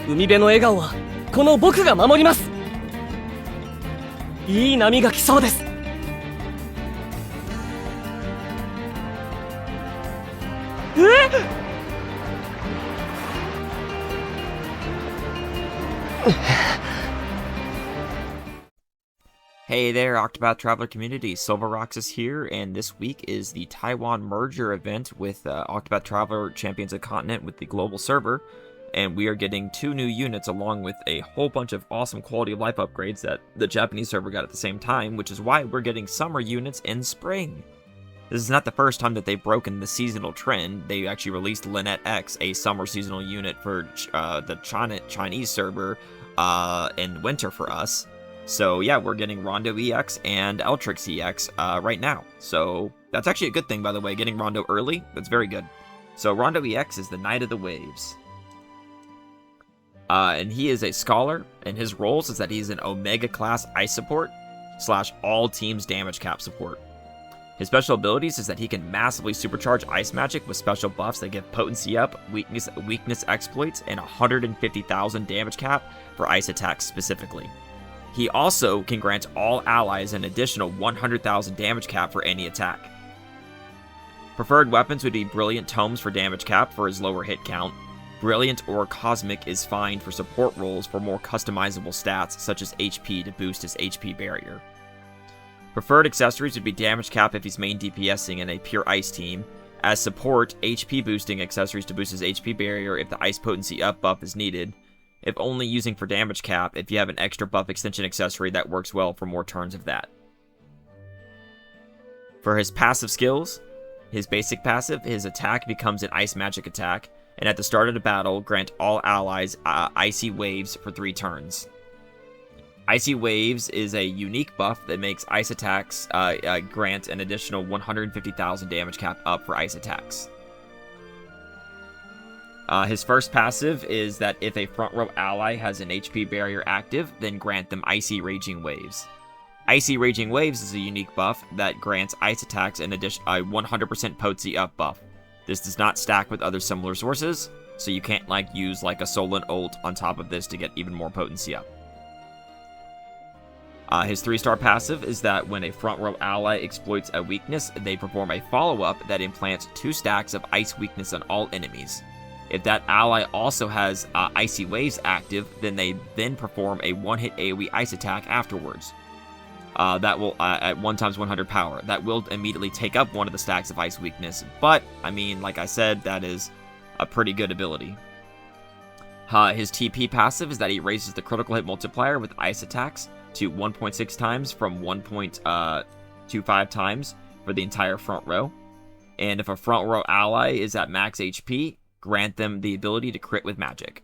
海辺の笑顔はこの僕が守ります。いい波が来そうです。Hey there, Octopath Traveler community, Silverox is here, and this week is the Taiwan merger event with Octopath Traveler Champions of Continent with the global server, and we are getting 2 new units along with a whole bunch of awesome quality of life upgrades that the Japanese server got at the same time, which is why we're getting summer units in spring. This is not the first time that they've broken the seasonal trend. They actually released Lynette X, a summer seasonal unit for the Chinese server in winter for us. So yeah, we're getting Rondo EX and Eltrix EX right now. So that's actually a good thing, by the way, getting Rondo early. That's very good. So Rondo EX is the Knight of the Waves. And he is a scholar, and his roles is that he's an Omega class ice support / all teams damage cap support. His special abilities is that he can massively supercharge ice magic with special buffs that give potency up, weakness exploits, and 150,000 damage cap for ice attacks specifically. He also can grant all allies an additional 100,000 damage cap for any attack. Preferred weapons would be Brilliant Tomes for damage cap for his lower hit count. Brilliant or Cosmic is fine for support roles for more customizable stats such as HP to boost his HP barrier. Preferred accessories would be damage cap if he's main DPSing in a pure ice team. As support, HP boosting accessories to boost his HP barrier if the ice potency up buff is needed. If only using for damage cap, if you have an extra buff extension accessory that works well for more turns of that. For his passive skills, his basic passive, his attack becomes an ice magic attack, and at the start of the battle, grant all allies icy waves for 3 turns. Icy waves is a unique buff that makes ice attacks grant an additional 150,000 damage cap up for ice attacks. His first passive is that if a front row ally has an HP barrier active, then grant them Icy Raging Waves. Icy Raging Waves is a unique buff that grants ice attacks an addition 100% potency up buff. This does not stack with other similar sources, so you can't use a Solon ult on top of this to get even more potency up. His 3-star passive is that when a front row ally exploits a weakness, they perform a follow-up that implants 2 stacks of ice weakness on all enemies. If that ally also has Icy Waves active, then they perform a 1-hit AoE ice attack afterwards. That will, at 1x100 power, that will immediately take up one of the stacks of ice weakness, but, I mean, like I said, that is a pretty good ability. His TP passive is that he raises the critical hit multiplier with ice attacks to 1.6 times from 1.25 times for the entire front row. And if a front row ally is at max HP, grant them the ability to crit with magic.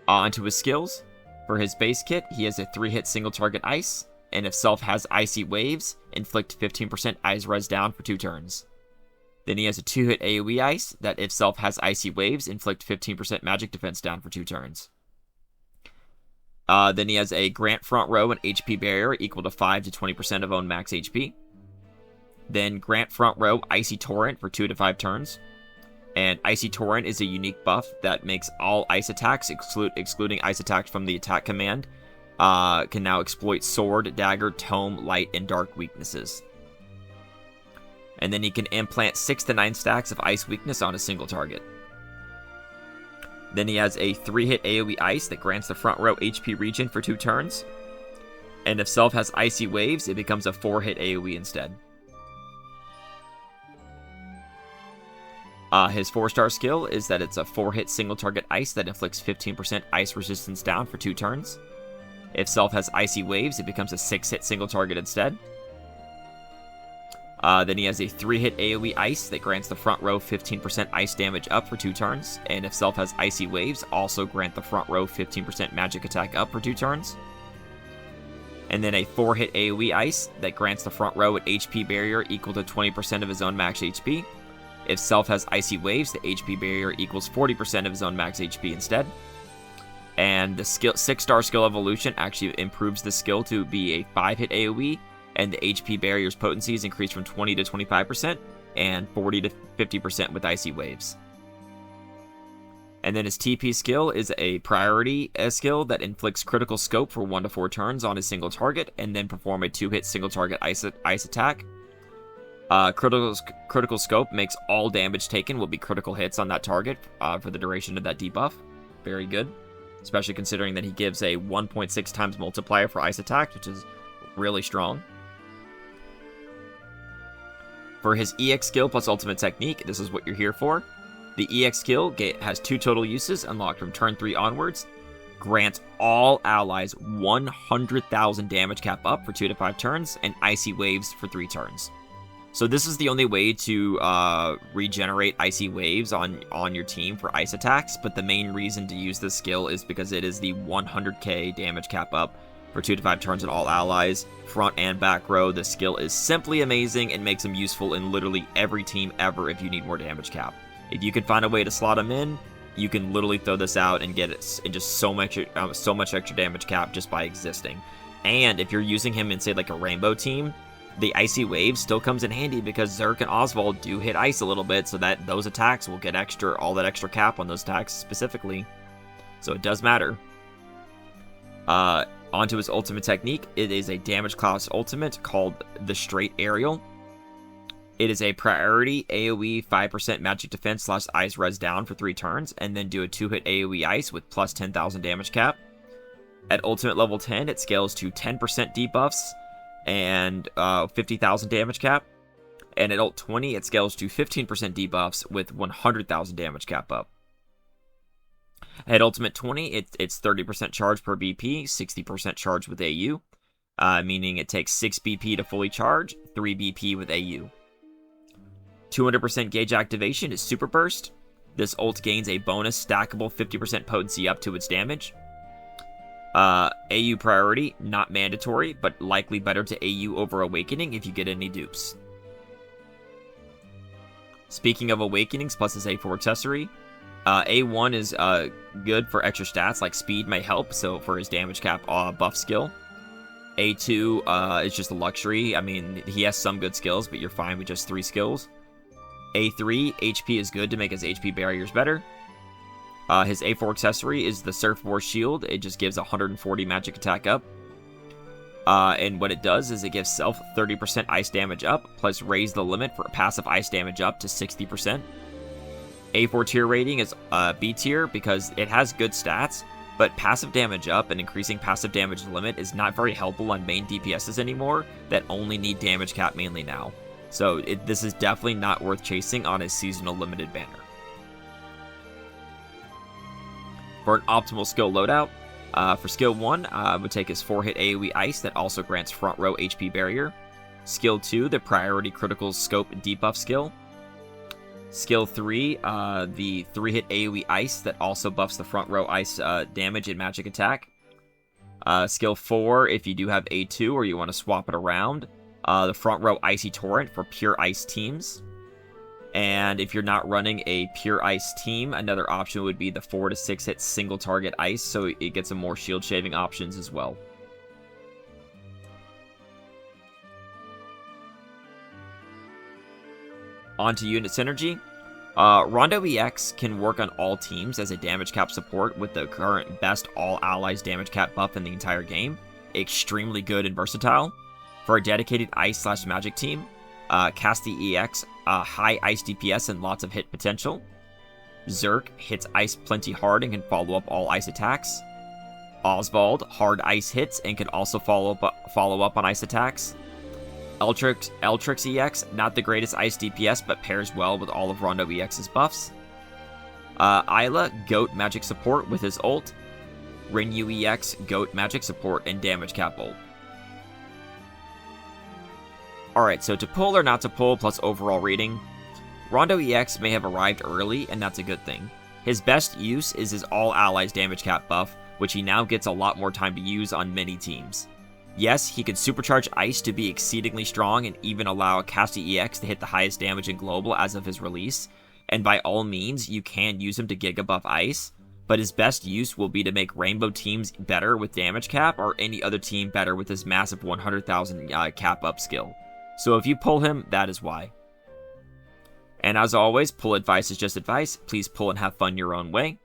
Onto his skills. For his base kit, he has a 3-hit single target ice, and if self has Icy Waves, inflict 15% ice res down for 2 turns. Then he has a 2-hit AoE ice, that if self has Icy Waves, inflict 15% magic defense down for 2 turns. Then he has a grant front row and HP barrier equal to 5 to 20% of own max HP. Then grant front row Icy Torrent for 2 to 5 turns. And Icy Torrent is a unique buff that makes all ice attacks, excluding ice attacks from the attack command, can now exploit sword, dagger, tome, light, and dark weaknesses. And then he can implant 6 to 9 stacks of ice weakness on a single target. Then he has a 3-hit AoE ice that grants the front row HP regen for 2 turns. And if self has Icy Waves, it becomes a 4-hit AoE instead. His 4-star skill is that it's a 4-hit single target ice that inflicts 15% ice resistance down for 2 turns. If self has Icy Waves, it becomes a 6-hit single target instead. Then he has a 3-hit AoE ice that grants the front row 15% ice damage up for 2 turns. And if self has Icy Waves, also grant the front row 15% magic attack up for 2 turns. And then a 4-hit AoE ice that grants the front row an HP barrier equal to 20% of his own max HP. If self has Icy Waves, the HP barrier equals 40% of his own max HP instead. And the 6-star skill evolution actually improves the skill to be a 5-hit AoE, and the HP barrier's potency is increased from 20 to 25%, and 40 to 50% with Icy Waves. And then his TP skill is a priority skill that inflicts critical scope for 1 to 4 turns on a single target, and then perform a 2-hit single target ice attack. Critical scope makes all damage taken will be critical hits on that target for the duration of that debuff. Very good, especially considering that he gives a 1.6 times multiplier for ice attacks, which is really strong. For his EX skill plus ultimate technique, this is what you're here for. The EX skill has 2 total uses unlocked from turn 3 onwards. Grants all allies 100,000 damage cap up for 2 to 5 turns, and Icy Waves for 3 turns. So this is the only way to regenerate Icy Waves on your team for ice attacks, but the main reason to use this skill is because it is the 100k damage cap up for 2 to 5 turns on all allies, front and back row. The skill is simply amazing and makes him useful in literally every team ever if you need more damage cap. If you can find a way to slot him in, you can literally throw this out and get it in just so much extra damage cap just by existing. And if you're using him in, say, like a rainbow team, the Icy Wave still comes in handy because Zerk and Oswald do hit ice a little bit, so that those attacks will get all that extra cap on those attacks specifically. So it does matter. Onto his ultimate technique. It is a damage class ultimate called the Straight Aerial. It is a priority AoE 5% magic defense / ice res down for 3 turns, and then do a 2-hit AoE ice with plus 10,000 damage cap. At ultimate level 10, it scales to 10% debuffs and 50,000 damage cap. And at ult 20, it scales to 15% debuffs with 100,000 damage cap up. At ultimate 20, it's 30% charge per BP, 60% charge with AU, meaning it takes 6 BP to fully charge, 3 BP with AU. 200% gauge activation is Super Burst. This ult gains a bonus stackable 50% potency up to its damage. AU priority, not mandatory, but likely better to AU over Awakening if you get any dupes. Speaking of Awakenings plus his A4 accessory, A1 is good for extra stats like speed may help, so for his damage cap buff skill. A2 is just a luxury. I mean, he has some good skills, but you're fine with just 3 skills. A3, HP is good to make his HP barriers better. His A4 accessory is the Surfboard Shield. It just gives 140 magic attack up. And what it does is it gives self 30% ice damage up, plus raise the limit for passive ice damage up to 60%. A4 tier rating is B tier because it has good stats, but passive damage up and increasing passive damage limit is not very helpful on main DPSs anymore that only need damage cap mainly now. So this is definitely not worth chasing on a seasonal limited banner. For an optimal skill loadout, for skill 1, I would take his 4-hit AoE Ice that also grants front row HP barrier. Skill 2, the priority critical scope debuff skill. Skill 3, the 3-hit AoE Ice that also buffs the front row ice damage and magic attack. Skill 4, if you do have A2 or you want to swap it around, the front row Icy Torrent for pure ice teams. And if you're not running a pure ice team, another option would be the 4 to 6 hit single target ice, so it gets some more shield shaving options as well. Onto unit synergy. Rondo EX can work on all teams as a damage cap support with the current best all allies damage cap buff in the entire game. Extremely good and versatile. For a dedicated ice / magic team, CotC EX, high ice DPS and lots of hit potential. Zerk hits ice plenty hard and can follow up all ice attacks. Oswald, hard ice hits and can also follow up on ice attacks. Eltrix EX, not the greatest ice DPS, but pairs well with all of Rondo EX's buffs. Isla, GOAT magic support with his ult. Rinyu EX, GOAT magic support and damage cap ult. Alright, so to pull or not to pull plus overall rating, Rondo EX may have arrived early, and that's a good thing. His best use is his all allies damage cap buff, which he now gets a lot more time to use on many teams. Yes, he could supercharge Ice to be exceedingly strong and even allow CotC EX to hit the highest damage in Global as of his release, and by all means, you can use him to Giga buff Ice, but his best use will be to make Rainbow teams better with damage cap, or any other team better with his massive 100,000 cap up skill. So if you pull him, that is why. And as always, pull advice is just advice. Please pull and have fun your own way.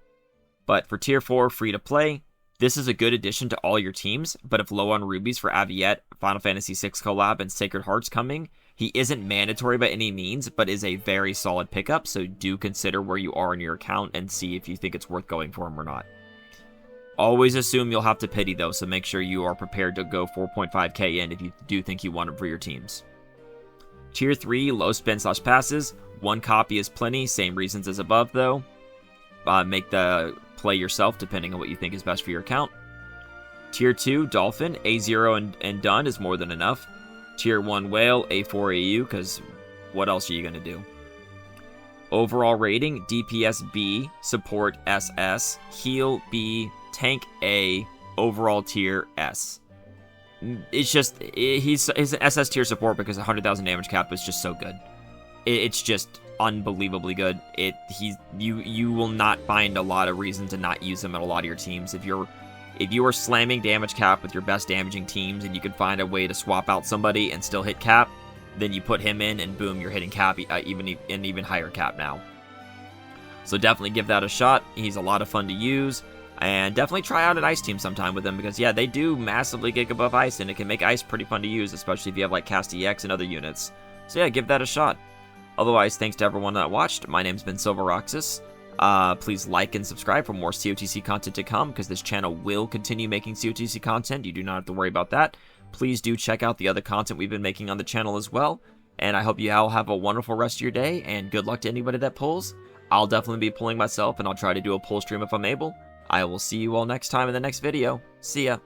But for tier 4 free to play, this is a good addition to all your teams, but if low on rubies for Aviette, Final Fantasy VI collab, and Sacred Hearts coming, he isn't mandatory by any means, but is a very solid pickup, so do consider where you are in your account and see if you think it's worth going for him or not. Always assume you'll have to pity though, so make sure you are prepared to go 4.5k in if you do think you want him for your teams. Tier 3, low spin / passes, 1 copy is plenty, same reasons as above though. Make the play yourself depending on what you think is best for your account. Tier 2, Dolphin, A0 and done is more than enough. Tier 1, Whale, A4 AU, because what else are you going to do? Overall rating, DPS B, Support SS, Heal B, Tank A, Overall tier S. It's just, he's an SS tier support because 100,000 damage cap is just so good. It's just unbelievably good. You will not find a lot of reason to not use him at a lot of your teams. If you are slamming damage cap with your best damaging teams and you can find a way to swap out somebody and still hit cap, then you put him in and boom, you're hitting cap even higher cap now. So definitely give that a shot. He's a lot of fun to use, and definitely try out an ice team sometime with him because yeah, they do massively kick above ice and it can make ice pretty fun to use, especially if you have like CotC EX and other units. So yeah, give that a shot. Otherwise, thanks to everyone that watched. My name's been Silveroxis. Please like and subscribe for more COTC content to come, because this channel will continue making COTC content. You do not have to worry about that. Please do check out the other content we've been making on the channel as well. And I hope you all have a wonderful rest of your day, and good luck to anybody that pulls. I'll definitely be pulling myself, and I'll try to do a pull stream if I'm able. I will see you all next time in the next video. See ya.